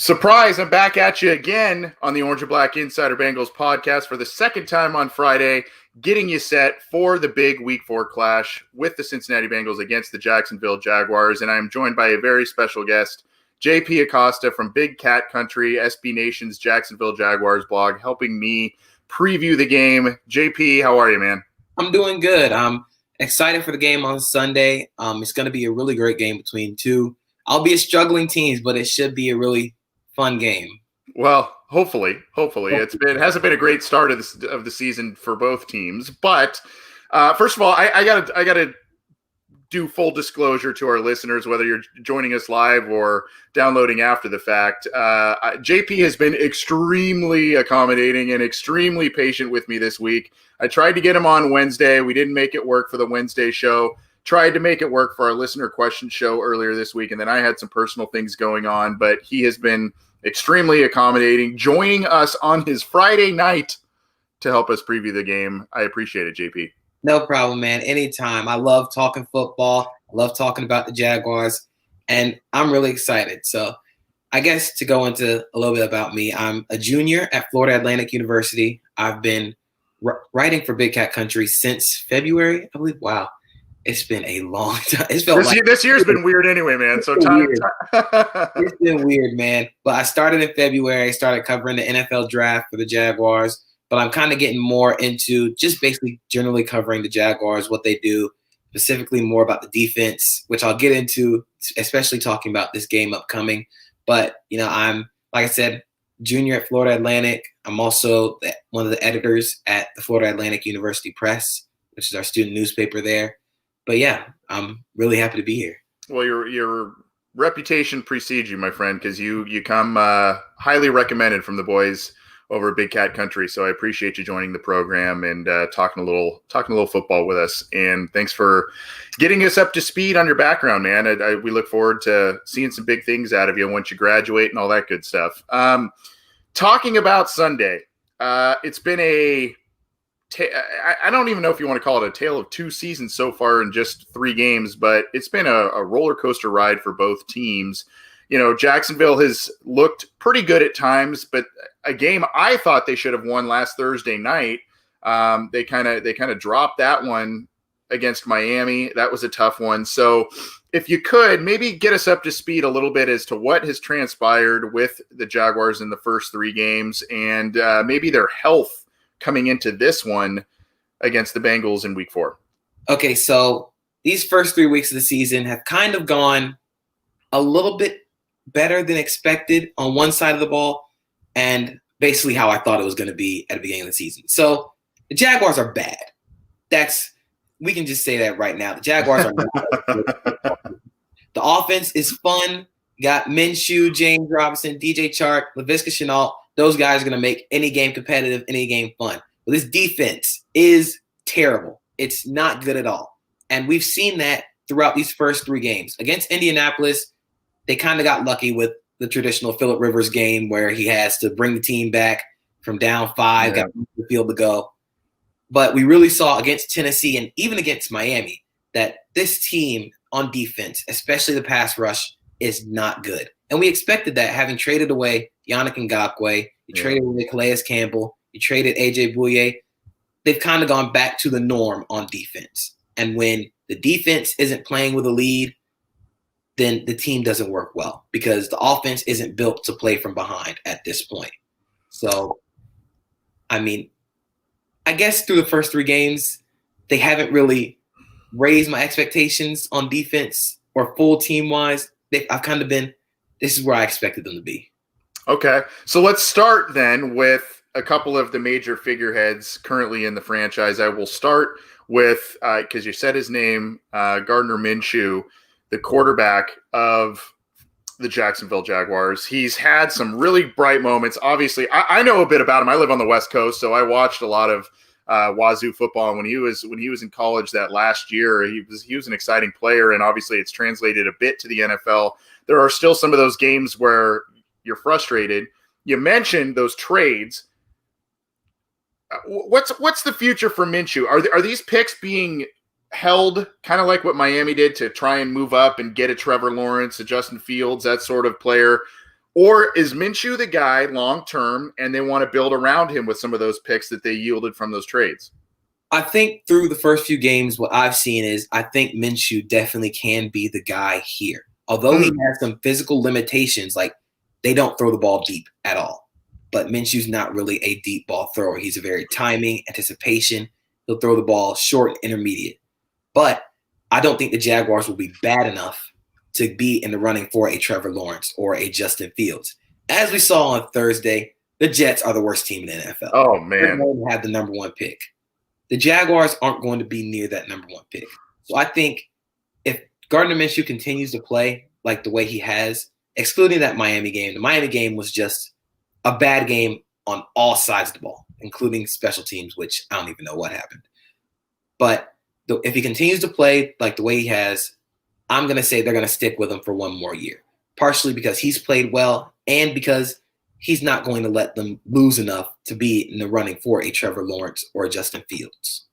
Surprise, I'm back at you again on the Orange and Black Insider Bengals podcast for the second time on Friday, getting you set for the big Week 4 clash with the Cincinnati Bengals against the Jacksonville Jaguars. And I'm joined by a very special guest, JP Acosta from Big Cat Country, SB Nation's Jacksonville Jaguars blog, helping me preview the game. JP, how are you, man? I'm doing good. I'm excited for the game on Sunday. It's going to be a really great game between two, albeit struggling teams, but it should be a really fun game. Well, hopefully. It hasn't been a great start of the season for both teams, but first of all, I gotta do full disclosure to our listeners, whether you're joining us live or downloading after the fact. JP has been extremely accommodating and extremely patient with me this week. I tried to get him on Wednesday. We didn't make it work for the Wednesday show. Tried to make it work for our listener question show earlier this week, and then I had some personal things going on, but he has been extremely accommodating, joining us on his Friday night to help us preview the game. I appreciate it, JP. No problem, man. Anytime. I love talking football. I love talking about the Jaguars, and I'm really excited. So I guess to go into a little bit about me, I'm a junior at Florida Atlantic University. I've been writing for Big Cat Country since February, I believe. Wow. It's been a long time. This year's been weird anyway, man. So It's been weird, man. But I started in February. Started covering the NFL draft for the Jaguars. But I'm kind of getting more into just basically generally covering the Jaguars, what they do, specifically more about the defense, which I'll get into, especially talking about this game upcoming. But, I'm, like I said, junior at Florida Atlantic. I'm also one of the editors at the Florida Atlantic University Press, which is our student newspaper there. But yeah, I'm really happy to be here. Well, your reputation precedes you, my friend, because you come highly recommended from the boys over at Big Cat Country. So I appreciate you joining the program and talking a little football with us. And thanks for getting us up to speed on your background, man. We look forward to seeing some big things out of you once you graduate and all that good stuff. Talking about Sunday, it's been I don't even know if you want to call it a tale of two seasons so far in just 3 games, but it's been a roller coaster ride for both teams. Jacksonville has looked pretty good at times, but a game I thought they should have won last Thursday night. They kind of dropped that one against Miami. That was a tough one. So if you could maybe get us up to speed a little bit as to what has transpired with the Jaguars in the first 3 games and maybe their health coming into this one against the Bengals in Week 4. Okay, so these first 3 weeks of the season have kind of gone a little bit better than expected on one side of the ball and basically how I thought it was going to be at the beginning of the season. So the Jaguars are bad. We can just say that right now. The Jaguars are not good. The offense is fun. You got Minshew, James Robinson, DJ Chark, Laviska Shenault. Those guys are going to make any game competitive, any game fun. But this defense is terrible. It's not good at all. And we've seen that throughout these first 3 games. Against Indianapolis, they kind of got lucky with the traditional Phillip Rivers game where he has to bring the team back from down 5, got the field to go. But we really saw against Tennessee and even against Miami that this team on defense, especially the pass rush, is not good. And we expected that, having traded away Yannick Ngakoue, you traded away Calais Campbell, you traded A.J. Bouye. They've kind of gone back to the norm on defense. And when the defense isn't playing with a lead, then the team doesn't work well because the offense isn't built to play from behind at this point. So, I guess through the first 3 games, they haven't really raised my expectations on defense or full team-wise. I've kind of been – this is where I expected them to be. Okay. So let's start then with a couple of the major figureheads currently in the franchise. I will start with, because you said his name, Gardner Minshew, the quarterback of the Jacksonville Jaguars. He's had some really bright moments. Obviously, I know a bit about him. I live on the West Coast, so I watched a lot of Wazoo football. And when he was in college that last year, he was an exciting player, and obviously it's translated a bit to the NFL. There are still some of those games where you're frustrated. You mentioned those trades. What's the future for Minshew? Are these picks being held kind of like what Miami did to try and move up and get a Trevor Lawrence, a Justin Fields, that sort of player? Or is Minshew the guy long term, and they want to build around him with some of those picks that they yielded from those trades? I think through the first few games, what I've seen is I think Minshew definitely can be the guy here. Although he has some physical limitations, like they don't throw the ball deep at all. But Minshew's not really a deep ball thrower. He's a very timing, anticipation. He'll throw the ball short and intermediate. But I don't think the Jaguars will be bad enough to be in the running for a Trevor Lawrence or a Justin Fields. As we saw on Thursday, the Jets are the worst team in the NFL. Oh, man. They're going to have the number one pick. The Jaguars aren't going to be near that number one pick. So I think if Gardner Minshew continues to play like the way he has, excluding that Miami game, the Miami game was just a bad game on all sides of the ball, including special teams, which I don't even know what happened. But if he continues to play like the way he has, I'm going to say they're going to stick with him for one more year, partially because he's played well and because he's not going to let them lose enough to be in the running for a Trevor Lawrence or a Justin Fields.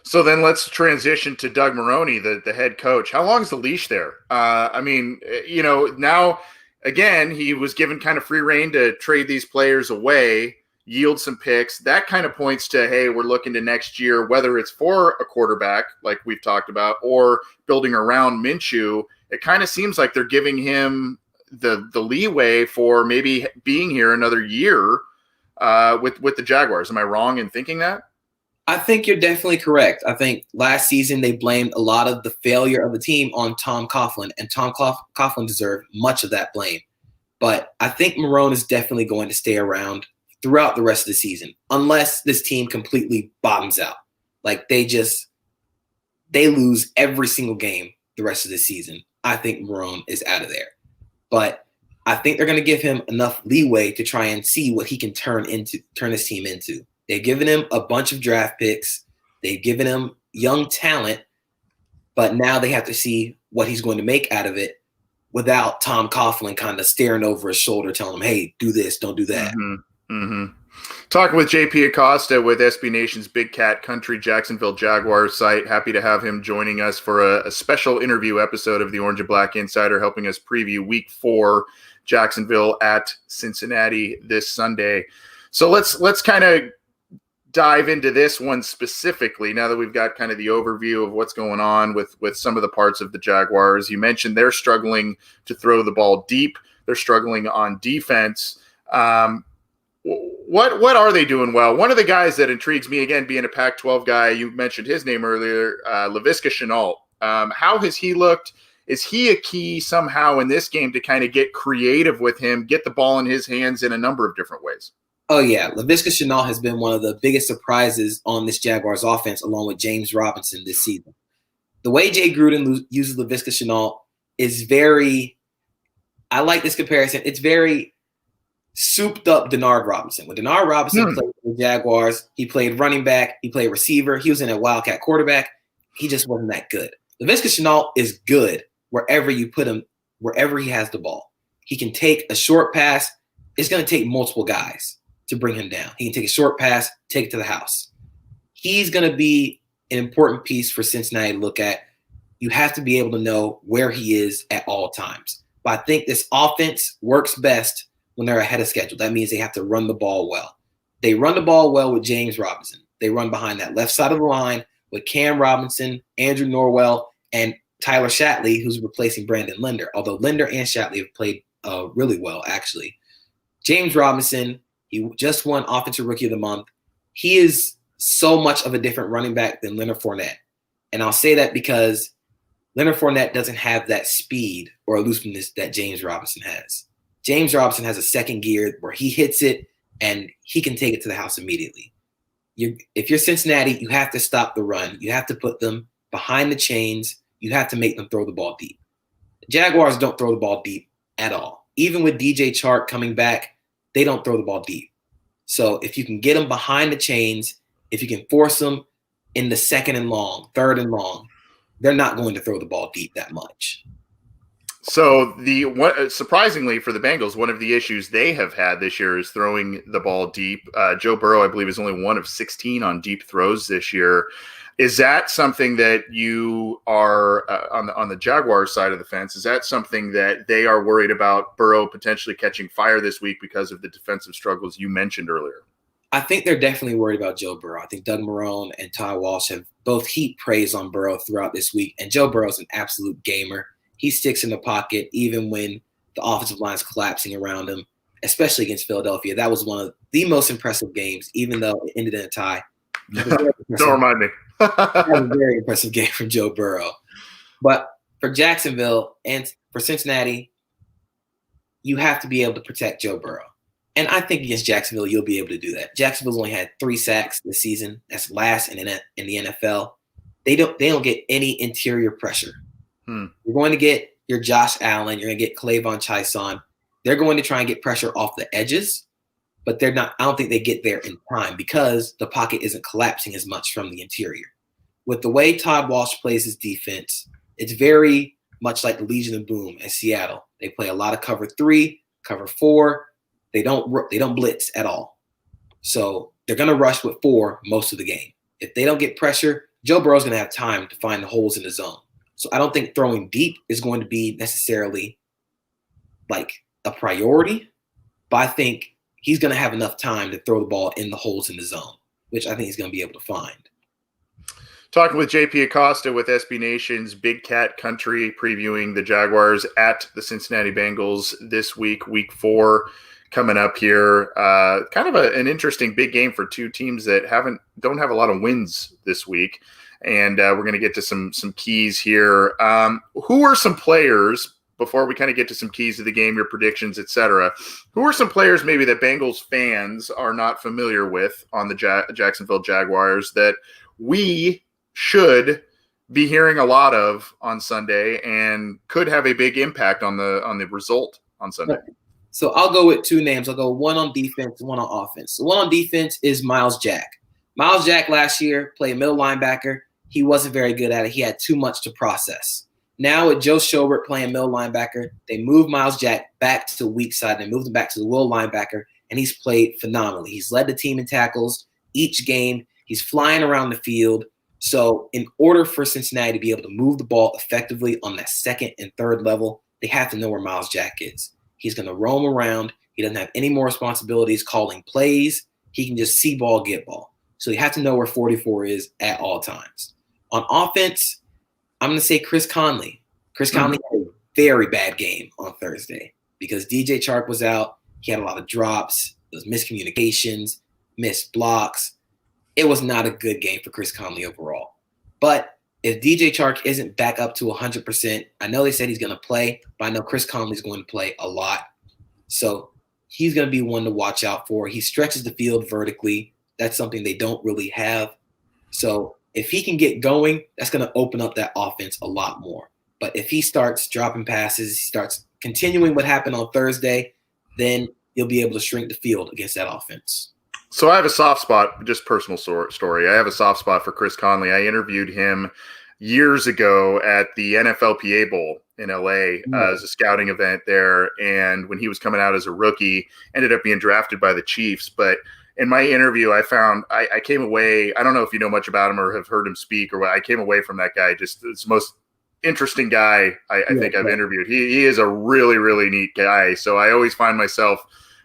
So then let's transition to Doug Marrone, the head coach. How long is the leash there? I mean, you know, now, again, he was given kind of free reign to trade these players away, yield some picks. That kind of points to, hey, we're looking to next year, whether it's for a quarterback, like we've talked about, or building around Minshew. It kind of seems like they're giving him the leeway for maybe being here another year with the Jaguars. Am I wrong in thinking that? I think you're definitely correct. I think last season they blamed a lot of the failure of the team on Tom Coughlin, and Tom Coughlin deserved much of that blame. But I think Marrone is definitely going to stay around throughout the rest of the season, unless this team completely bottoms out. Like they lose every single game the rest of the season. I think Marrone is out of there. But I think they're going to give him enough leeway to try and see what he can turn his team into. They've given him a bunch of draft picks. They've given him young talent, but now they have to see what he's going to make out of it without Tom Coughlin kind of staring over his shoulder, telling him, hey, do this, don't do that. Mm-hmm. Mm-hmm. Talking with JP Acosta with SB Nation's Big Cat Country Jacksonville Jaguars site. Happy to have him joining us for a special interview episode of the Orange and Black Insider, helping us preview Week 4, Jacksonville at Cincinnati this Sunday. So let's kind of dive into this one specifically now that we've got kind of the overview of what's going on with some of the parts of the Jaguars. You mentioned they're struggling to throw the ball deep. They're struggling on defense. What are they doing well? One of the guys that intrigues me, again, being a Pac-12 guy, you mentioned his name earlier, Laviska Shenault. How has he looked? Is he a key somehow in this game to kind of get creative with him, get the ball in his hands in a number of different ways? Oh, yeah. Laviska Shenault has been one of the biggest surprises on this Jaguars offense, along with James Robinson this season. The way Jay Gruden uses Laviska Shenault is very – I like this comparison. It's very souped-up Denard Robinson. When Denard Robinson played for the Jaguars, he played running back, he played receiver, he was in a Wildcat quarterback. He just wasn't that good. Laviska Shenault is good wherever you put him, wherever he has the ball. He can take a short pass. It's going to take multiple guys to bring him down. He can take a short pass, take it to the house. He's going to be an important piece for Cincinnati to look at. You have to be able to know where he is at all times. But I think this offense works best when they're ahead of schedule. That means they have to run the ball well. They run the ball well with James Robinson. They run behind that left side of the line with Cam Robinson, Andrew Norwell, and Tyler Shatley, who's replacing Brandon Linder, although Linder and Shatley have played really well, actually. James Robinson, he just won Offensive Rookie of the Month. He is so much of a different running back than Leonard Fournette. And I'll say that because Leonard Fournette doesn't have that speed or elusiveness that James Robinson has. James Robinson has a second gear where he hits it and he can take it to the house immediately. If you're Cincinnati, you have to stop the run. You have to put them behind the chains. You have to make them throw the ball deep. The Jaguars don't throw the ball deep at all. Even with DJ Chark coming back, they don't throw the ball deep. So if you can get them behind the chains, if you can force them in the second and long, third and long, they're not going to throw the ball deep that much. So surprisingly for the Bengals, one of the issues they have had this year is throwing the ball deep. Joe Burrow, I believe, is only one of 16 on deep throws this year. Is that something that you are on the Jaguars side of the fence? Is that something that they are worried about Burrow potentially catching fire this week because of the defensive struggles you mentioned earlier? I think they're definitely worried about Joe Burrow. I think Doug Marrone and Todd Walsh have both heaped praise on Burrow throughout this week, and Joe Burrow's an absolute gamer. He sticks in the pocket even when the offensive line is collapsing around him, especially against Philadelphia. That was one of the most impressive games, even though it ended in a tie. Don't remind me. That was a very impressive game from Joe Burrow. But for Jacksonville and for Cincinnati, you have to be able to protect Joe Burrow. And I think against Jacksonville, you'll be able to do that. Jacksonville's only had 3 sacks this season. That's last in the NFL. They don't get any interior pressure. You're going to get your Josh Allen. You're going to get Clavon Chaisson. They're going to try and get pressure off the edges, but they're not. I don't think they get there in time because the pocket isn't collapsing as much from the interior. With the way Todd Walsh plays his defense, it's very much like the Legion of Boom at Seattle. They play a lot of cover 3, cover 4. They don't blitz at all. So they're going to rush with 4 most of the game. If they don't get pressure, Joe Burrow's going to have time to find the holes in the zone. So I don't think throwing deep is going to be necessarily like a priority, but I think he's going to have enough time to throw the ball in the holes in the zone, which I think he's going to be able to find. Talking with JP Acosta with SB Nation's Big Cat Country, previewing the Jaguars at the Cincinnati Bengals this week, week 4 coming up here. Kind of an interesting big game for 2 teams that don't have a lot of wins this week. And we're going to get to some keys here. Who are some players, before we kind of get to some keys of the game, your predictions, etc., who are some players maybe that Bengals fans are not familiar with on the Jacksonville Jaguars that we should be hearing a lot of on Sunday and could have a big impact on the result on Sunday? So I'll go with 2 names. I'll go one on defense, one on offense. The one on defense is Miles Jack. Miles Jack last year played middle linebacker. He wasn't very good at it. He had too much to process. Now with Joe Schobert playing middle linebacker, they moved Miles Jack back to the weak side. They moved him back to the will linebacker, and he's played phenomenally. He's led the team in tackles each game. He's flying around the field. So in order for Cincinnati to be able to move the ball effectively on that second and third level, they have to know where Miles Jack is. He's going to roam around. He doesn't have any more responsibilities calling plays. He can just see ball, get ball. So you have to know where 44 is at all times. On offense, I'm going to say Chris Conley. Chris Conley had a very bad game on Thursday because DJ Chark was out. He had a lot of drops. There was miscommunications, missed blocks. It was not a good game for Chris Conley overall. But if DJ Chark isn't back up to 100%, I know they said he's going to play, but I know Chris Conley's going to play a lot. So he's going to be one to watch out for. He stretches the field vertically. That's something they don't really have. So if he can get going, that's going to open up that offense a lot more. But if he starts dropping passes, he starts continuing what happened on Thursday, then he'll be able to shrink the field against that offense. So I have a soft spot, just personal story. I have a soft spot for Chris Conley. I interviewed him years ago at the NFLPA Bowl in LA as a scouting event there. And when he was coming out as a rookie, ended up being drafted by the Chiefs. But in my interview, I found I came away, I don't know if you know much about him or have heard him speak or what. I came away from that guy, just it's the most interesting guy I think I've interviewed. He is a really, really neat guy. So I always find myself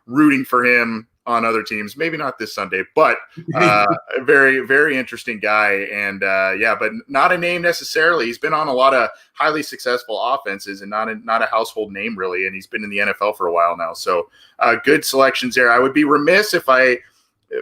rooting for him on other teams, maybe not this Sunday, but a very, very interesting guy. And but not a name necessarily. He's been on a lot of highly successful offenses and not a household name really. And he's been in the NFL for a while now. So good selections there. I would be remiss if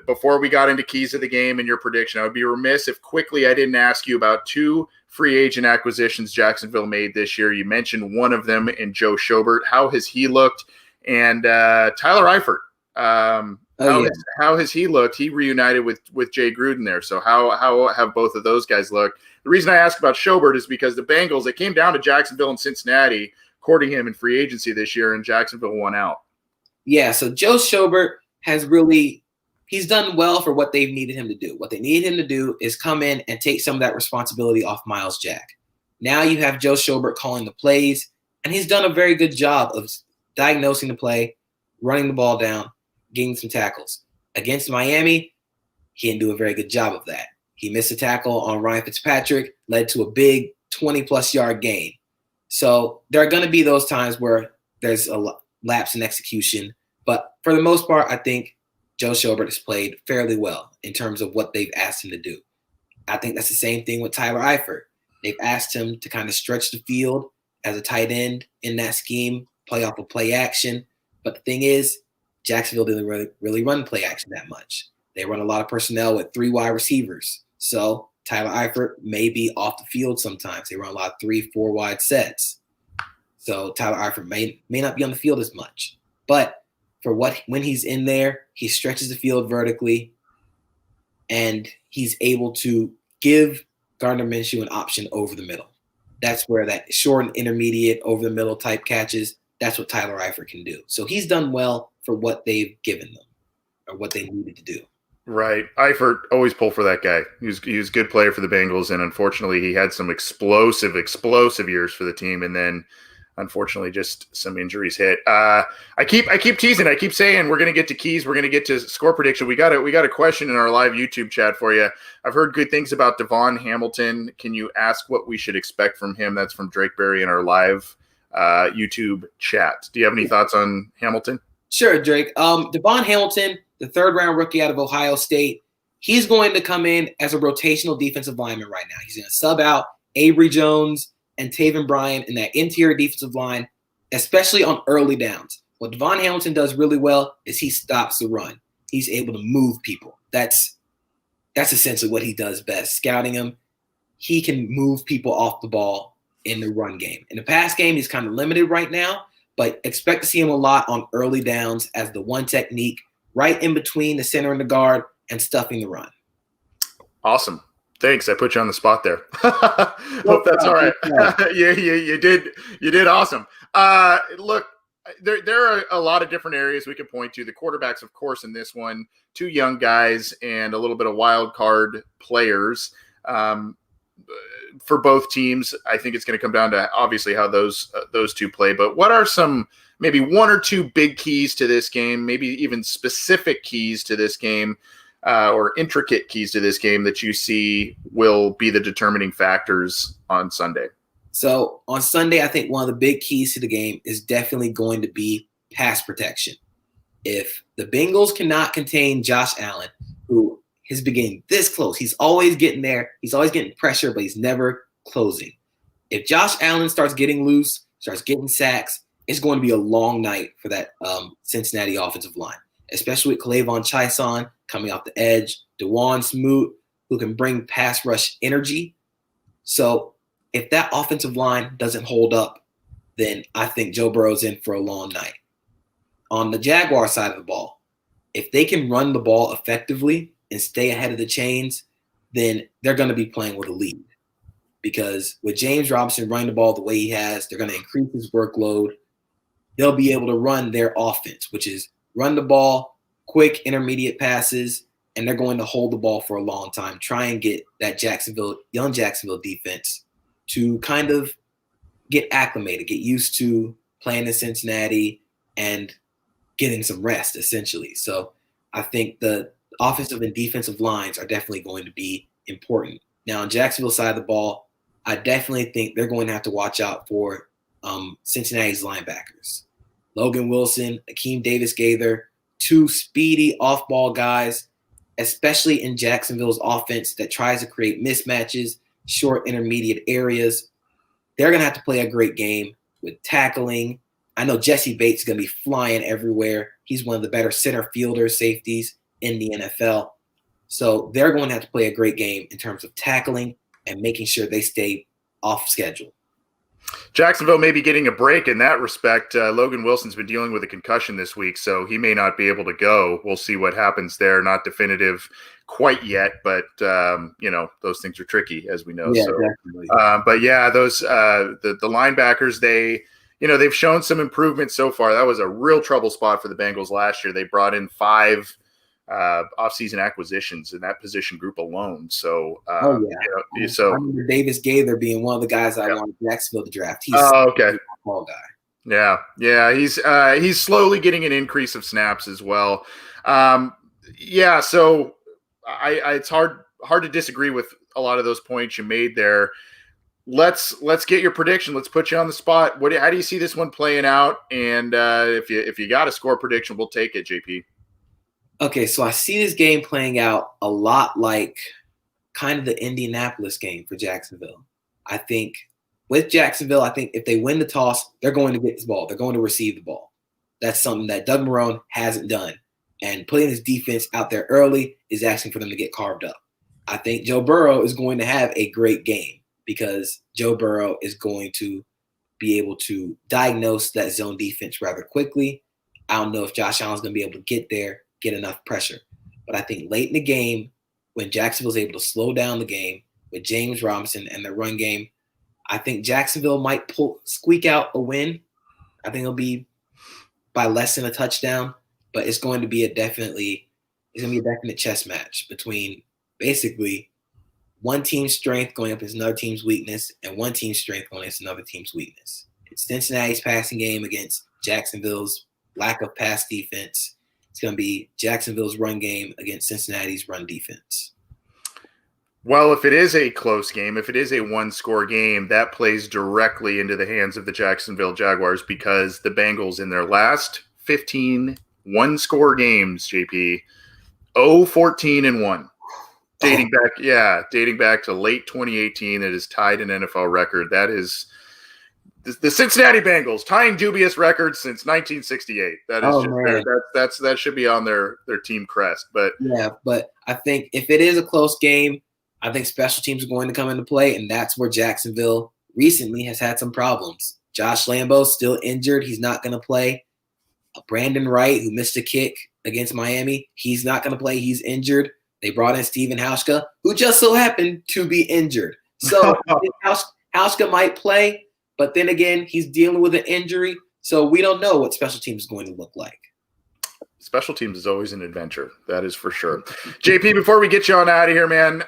before we got into keys of the game and your prediction, I would be remiss if quickly I didn't ask you about 2 free agent acquisitions Jacksonville made this year. You mentioned one of them in Joe Schobert. How has he looked? And Tyler Eifert. How has he looked? He reunited with Jay Gruden there. So how have both of those guys looked? The reason I ask about Schobert is because the Bengals, they came down to Jacksonville and Cincinnati courting him in free agency this year, and Jacksonville won out. Yeah, so Joe Schobert he's done well for what they've needed him to do. What they need him to do is come in and take some of that responsibility off Miles Jack. Now you have Joe Schobert calling the plays. And he's done a very good job of diagnosing the play, running the ball down, getting some tackles. Against Miami, he didn't do a very good job of that. He missed a tackle on Ryan Fitzpatrick, led to a big 20-plus yard gain. So there are going to be those times where there's a lapse in execution. But for the most part, I think Joe Schobert has played fairly well in terms of what they've asked him to do. I think that's the same thing with Tyler Eifert. They've asked him to kind of stretch the field as a tight end in that scheme, play off of play action. But the thing is, Jacksonville didn't really run play action that much. They run a lot of personnel with 3 wide receivers. So Tyler Eifert may be off the field sometimes. They run a lot of 3-4 wide sets. So Tyler Eifert may not be on the field as much. But when he's in there, he stretches the field vertically, and he's able to give Gardner Minshew an option over the middle. That's where that short and intermediate over the middle type catches, that's what Tyler Eifert can do. So he's done well for what they've given them or what they needed to do. Right. Eifert, always pull for that guy. He was a good player for the Bengals, and unfortunately he had some explosive years for the team, and then unfortunately just some injuries hit. I keep teasing. I keep saying we're going to get to keys. We're going to get to score prediction. We got a question in our live YouTube chat for you. I've heard good things about Devon Hamilton. Can you ask what we should expect from him? That's from Drake Berry in our live YouTube chat. Do you have any thoughts on Hamilton? Sure, Drake. Devon Hamilton, the 3rd-round rookie out of Ohio State, he's going to come in as a rotational defensive lineman right now. He's going to sub out Avery Jones and Taven Bryan in that interior defensive line, especially on early downs. What Devon Hamilton does really well is he stops the run. He's able to move people. That's essentially what he does best. Scouting him, he can move people off the ball in the run game. In the pass game, he's kind of limited right now, but expect to see him a lot on early downs as the one technique right in between the center and the guard and stuffing the run. Awesome. Thanks. I put you on the spot there. Hope that's all right. Yeah, you did awesome. Look, there are a lot of different areas we could point to. The quarterbacks, of course, in this one, 2 young guys and a little bit of wild card players. For both teams, I think it's going to come down to obviously how those 2 play. But what are some maybe 1 or 2 big keys to this game, maybe even specific keys to this game, or intricate keys to this game that you see will be the determining factors on Sunday? So on Sunday, I think one of the big keys to the game is definitely going to be pass protection. If the Bengals cannot contain Josh Allen, who is beginning this close, he's always getting there. He's always getting pressure, but he's never closing. If Josh Allen starts getting loose, starts getting sacks, it's going to be a long night for that Cincinnati offensive line, especially with K'Lavon Chaisson coming off the edge, DeJuan Smoot, who can bring pass rush energy. So if that offensive line doesn't hold up, then I think Joe Burrow's in for a long night. On the Jaguar side of the ball, if they can run the ball effectively and stay ahead of the chains, then they're going to be playing with a lead. Because with James Robinson running the ball the way he has, they're going to increase his workload. They'll be able to run their offense, which is run the ball, quick intermediate passes, and they're going to hold the ball for a long time, try and get that young Jacksonville defense to kind of get acclimated, get used to playing in Cincinnati and getting some rest, essentially. So I think the offensive and defensive lines are definitely going to be important. Now, on Jacksonville's side of the ball, I definitely think they're going to have to watch out for Cincinnati's linebackers. Logan Wilson, Akeem Davis-Gaither, 2 speedy off-ball guys, especially in Jacksonville's offense that tries to create mismatches, short intermediate areas. They're going to have to play a great game with tackling. I know Jesse Bates is going to be flying everywhere. He's one of the better center fielder safeties in the NFL. So they're going to have to play a great game in terms of tackling and making sure they stay off schedule. Jacksonville may be getting a break in that respect. Logan Wilson's been dealing with a concussion this week, so he may not be able to go. We'll see what happens there. Not definitive quite yet, but those things are tricky, as we know. Yeah, so, definitely. but yeah, those the linebackers, they've shown some improvement so far. That was a real trouble spot for the Bengals last year. They brought in 5 offseason acquisitions in that position group alone. So, I remember Davis Gaither being one of the guys I wanted Jacksonville to draft. He's okay. a ball guy. Yeah. He's slowly getting an increase of snaps as well. So it's hard to disagree with a lot of those points you made there. Let's get your prediction. Let's put you on the spot. How do you see this one playing out? And if you got a score prediction, we'll take it, JP. Okay, so I see this game playing out a lot like kind of the Indianapolis game for Jacksonville. I think with Jacksonville, if they win the toss, they're going to get this ball. They're going to receive the ball. That's something that Doug Marrone hasn't done. And putting his defense out there early is asking for them to get carved up. I think Joe Burrow is going to have a great game because Joe Burrow is going to be able to diagnose that zone defense rather quickly. I don't know if Josh Allen's going to be able to get there, get enough pressure. But I think late in the game, when Jacksonville's able to slow down the game with James Robinson and their run game, I think Jacksonville might squeak out a win. I think it'll be by less than a touchdown, but it's going to be a definite chess match between basically one team's strength going up against another team's weakness and one team's strength going against another team's weakness. It's Cincinnati's passing game against Jacksonville's lack of pass defense. It's going to be Jacksonville's run game against Cincinnati's run defense. Well, if it is a close game, if it is a one-score game, that plays directly into the hands of the Jacksonville Jaguars because the Bengals in their last 15 one-score games, JP, 0-14-1. Dating back to late 2018, that is tied an NFL record. That is the Cincinnati Bengals tying dubious records since 1968. That should be on their team crest. But I think if it is a close game, I think special teams are going to come into play, and that's where Jacksonville recently has had some problems. Josh Lambeau's still injured. He's not going to play. Brandon Wright, who missed a kick against Miami, he's not going to play. He's injured. They brought in Steven Hauschka, who just so happened to be injured. So Hauschka might play, but then again, he's dealing with an injury. So we don't know what special teams is going to look like. Special teams is always an adventure. That is for sure. JP, before we get you on out of here, man,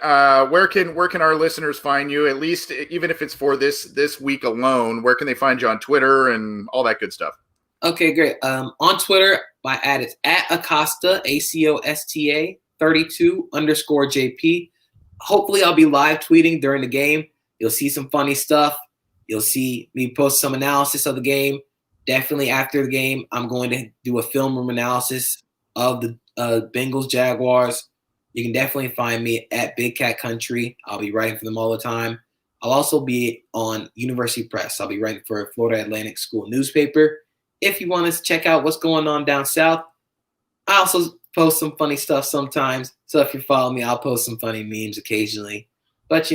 where can our listeners find you? At least, even if it's for this week alone, where can they find you on Twitter and all that good stuff? Okay, great. On Twitter, my ad is @Acosta, ACOSTA 32_JP. Hopefully, I'll be live tweeting during the game. You'll see some funny stuff. You'll see me post some analysis of the game. Definitely after the game, I'm going to do a film room analysis of the Bengals Jaguars. You can definitely find me at Big Cat Country. I'll be writing for them all the time. I'll also be on University Press. I'll be writing for Florida Atlantic School newspaper. If you want to check out what's going on down south, I also post some funny stuff sometimes. So if you follow me, I'll post some funny memes occasionally. But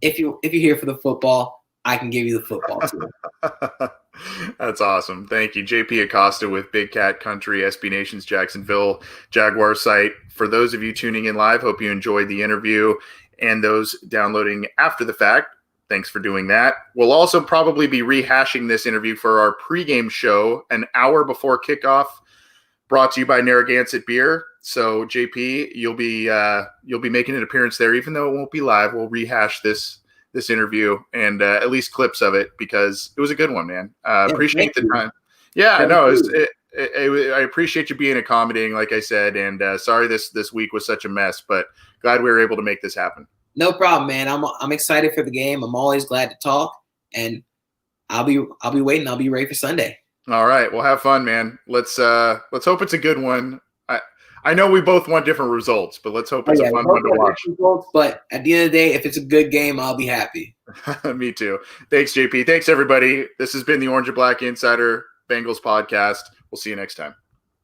if you're here for the football, I can give you the football too. That's awesome. Thank you. JP Acosta with Big Cat Country, SB Nation's Jacksonville Jaguar site. For those of you tuning in live, hope you enjoyed the interview, and those downloading after the fact, thanks for doing that. We'll also probably be rehashing this interview for our pregame show an hour before kickoff, brought to you by Narragansett Beer. So JP, you'll be making an appearance there, even though it won't be live. We'll rehash this interview and at least clips of it because it was a good one, man. Appreciate the time. Yeah, no, I appreciate you being accommodating, like I said, and sorry this week was such a mess, but glad we were able to make this happen. No problem, man. I'm excited for the game. I'm always glad to talk, and I'll be waiting. I'll be ready for Sunday. All right, well, have fun, man. Let's hope it's a good one. I know we both want different results, but let's hope it's a fun one to watch. Results, but at the end of the day, if it's a good game, I'll be happy. Me too. Thanks, JP. Thanks, everybody. This has been the Orange and Black Insider Bengals podcast. We'll see you next time.